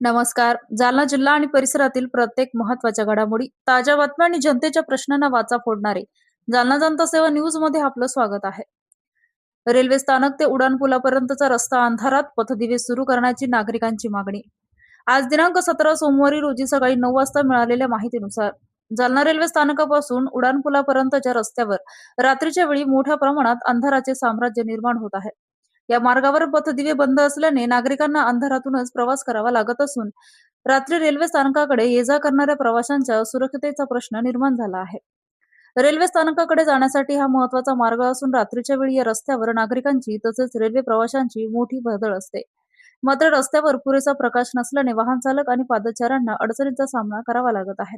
नमस्कार. जालना जिल्हा आणि परिसरातील प्रत्येक महत्त्वाच्या घडामोडी, ताज्या बातम्या आणि जनतेच्या प्रश्नांना वाचा फोडणारे जालना जनता सेवा न्यूज मध्ये आपलं स्वागत आहे. रेल्वे स्थानक ते उडान पुलापर्यंतचा रस्ता अंधारात, पथदिवे सुरू करण्याची नागरिकांची मागणी. आज दिनांक 17 सोमवारी रोजी सकाळी 9 वाजता मिळालेल्या माहितीनुसार जालना रेल्वे स्थानकापासून उडान पुलापर्यंतच्या रस्त्यावर रात्रीच्या वेळी मोठ्या प्रमाणात अंधाराचे साम्राज्य निर्माण होत आहे. या मार्गावर पथदिवे बंद असल्याने नागरिकांना अंधारातूनच प्रवास करावा लागत असून रात्री रेल्वे स्थानकाकडे ये-जा करणाऱ्या प्रवाशांच्या सुरक्षतेचा प्रश्न निर्माण झाला आहे. रेल्वे स्थानकाकडे जाण्यासाठी हा महत्वाचा मार्ग असून रात्रीच्या वेळी या रस्त्यावर नागरिकांची तसेच रेल्वे प्रवाशांची मोठी वर्दळ असते. मात्र रस्त्यावर पुरेसा प्रकाश नसल्याने वाहन चालक आणि पादचाऱ्यांना अडचणींचा सामना करावा लागत आहे.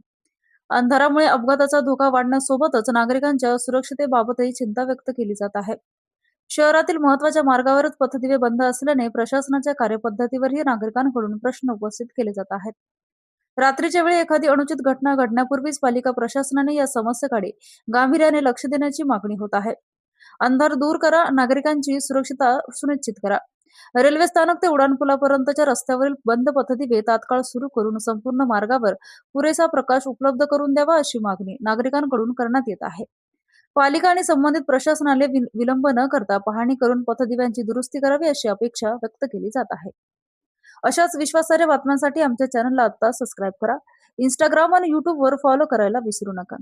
अंधारामुळे अपघाताचा धोका वाढण्यासोबतच नागरिकांच्या सुरक्षतेबाबतही चिंता व्यक्त केली जात आहे. शहरातील महत्वाच्या मार्गावरच पथदिवे बंद असल्याने प्रशासनाच्या कार्यपद्धतीवरही नागरिकांकडून प्रश्न उपस्थित केले जात आहेत. रात्रीच्या वेळी एखादी अनुचित घटना घडण्यापूर्वीच पालिका प्रशासनाने या समस्येकडे गांभीर्याने लक्ष देण्याची मागणी होत आहे. अंधार दूर करा, नागरिकांची सुरक्षितता सुनिश्चित करा. रेल्वे स्थानक ते उड्डाणपुलापर्यंतच्या रस्त्यावरील बंद पथदिवे तात्काळ सुरू करून संपूर्ण मार्गावर पुरेसा प्रकाश उपलब्ध करून द्यावा अशी मागणी नागरिकांकडून करण्यात येत आहे. पालिका आणि संबंधित प्रशासनाने विलंब न करता पाहणी करून पथदिव्यांची दुरुस्ती करावी अशी अपेक्षा व्यक्त केली जात आहे. अशाच विश्वासार्ह बातम्यांसाठी आमच्या चॅनलला आता सबस्क्राईब करा. Instagram आणि YouTube वर फॉलो करायला विसरू नका.